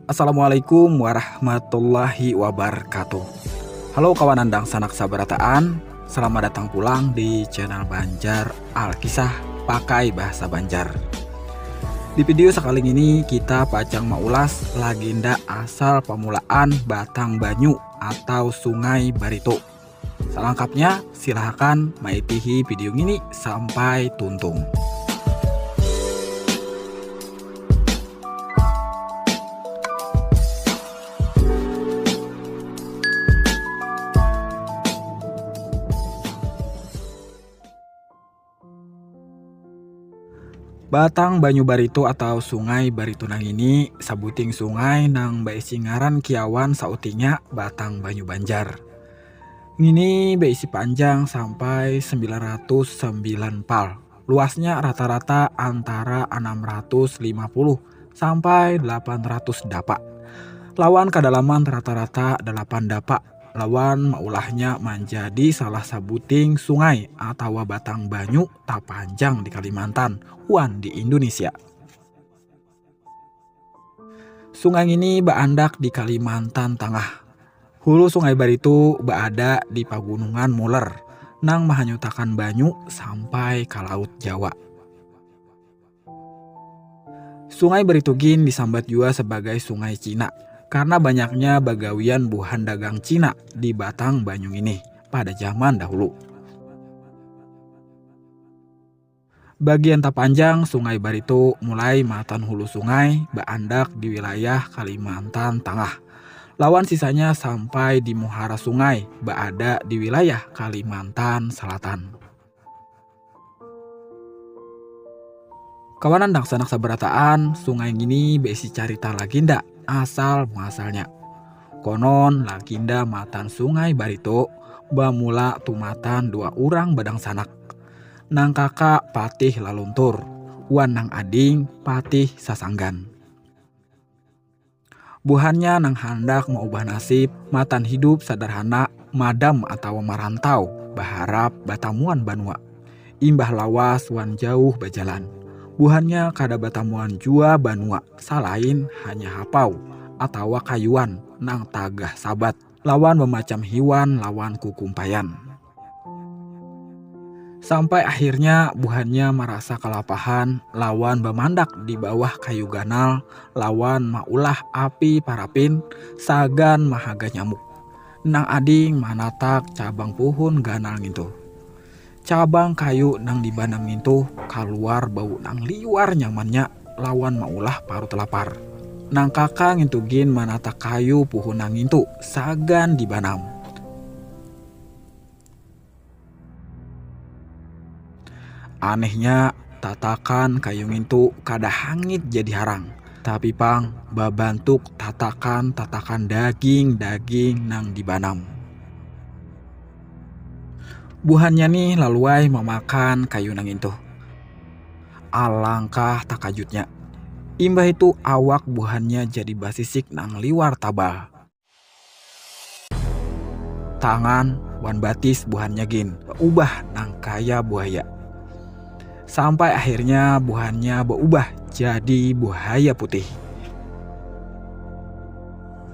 Assalamualaikum warahmatullahi wabarakatuh. Halo kawan andang sanak sabarataan, selamat datang pulang di channel Banjar Alkisah pakai bahasa Banjar. Di video sekali ini kita pacang maulas legenda asal pemulaan Batang Banyu atau Sungai Barito. Selengkapnya silahkan maitihi video ini sampai tuntung. Batang Banyu Barito atau Sungai Barito nang ini sabuting sungai nang baisi ngaran kiawan sautinya Batang Banyu Banjar. Ini baisi panjang sampai 909 pal. Luasnya rata-rata antara 650 sampai 800 dapak. Lawan kedalaman rata-rata 8 dapak. Lawan maulahnya menjadi salah sabuting sungai atau batang banyu tak panjang di Kalimantan, wan di Indonesia. Sungai ini berandak di Kalimantan Tengah. Hulu Sungai Barito berada di Pagunungan Moler, nang mahanyutakan banyu sampai ke Laut Jawa. Sungai Barito gin disambat juga sebagai Sungai Cina karena banyaknya bagawian buhan dagang Cina di Batang Banyu ini pada zaman dahulu. Bagian terpanjang Sungai Barito mulai matan hulu sungai berandak di wilayah Kalimantan Tengah. Lawan sisanya sampai di muara sungai berada di wilayah Kalimantan Selatan. Kawanan dang sanak sabarataan, sungai ini besi carita legenda asal muasalnya. Konon legenda matan Sungai Barito bamula tumatan dua orang badang sanak. Nang kakak patih laluntur, wan nang ading patih sasanggan. Buhannya nang hendak mengubah nasib, matan hidup sederhana, madam atau merantau, berharap batamuan banua. Imbah lawas wan jauh berjalan. Buhannya kada batamuan jua banua, salain hanya hapau atau kayuan nang tagah sabat, lawan memacam hiwan lawan kukumpayan. Sampai akhirnya buhannya merasa kelapahan, lawan bemandak di bawah kayu ganal, lawan maulah api parapin, sagan mahaga nyamuk. Nang ading manatak cabang pohon ganal ngintu. Cabang kayu nang dibanam ngintu keluar bau nang liwar nyamannya, lawan maulah parut lapar. Nang kakak ngintugin manatak kayu pohon nang ngintu, sagan dibanam. Anehnya, tatakan kayu ngintu kada hangit jadi harang. Tapi pang, babantuk tatakan daging nang dibanam. Buhannya nih laluai memakan kayu nang itu. Alangkah takajutnya. Imbah itu awak buhannya jadi basisik nang liwar tabal. Tangan wan batis buhannya gin, ubah nang kaya buaya. Sampai akhirnya buhannya berubah jadi buaya putih.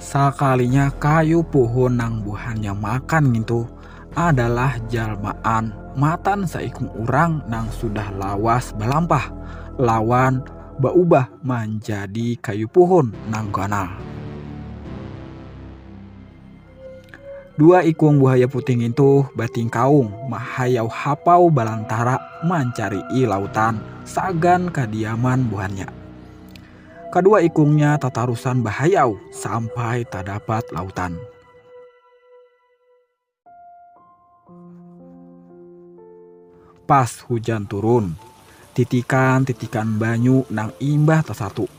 Sekalinya kayu pohon nang buhannya makan gitu adalah jalmaan matan saikung urang nang sudah lawas belampah, lawan berubah menjadi kayu pohon nang ganal. Dua ikung buaya putih itu bating kaung mahayau hapau balantara mencari lautan sagan kediaman buhannya. Kedua ikungnya tatarusan bahayau sampai tak dapat lautan. Pas hujan turun, titikan banyu nang imbah tersatu.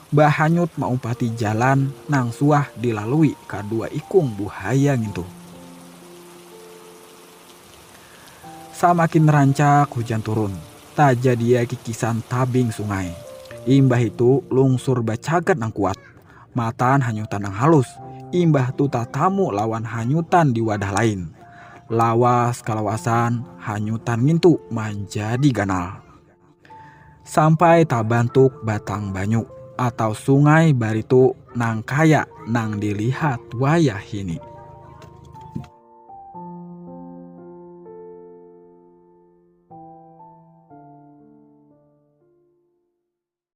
Bahanyut maumpati jalan nang suah dilalui kedua ikung buaya ngintu. Samakin rancak hujan turun, tak jadi kikisan tabing sungai. Imbah itu lungsur bacagat nang kuat. Matan hanyutan nang halus. Imbah tu tatamu lawan hanyutan di wadah lain. Lawas kalawasan hanyutan ngintu menjadi ganal. Sampai tabantuk batang banyu. atau sungai baritu nang kaya nang dilihat wayah ini.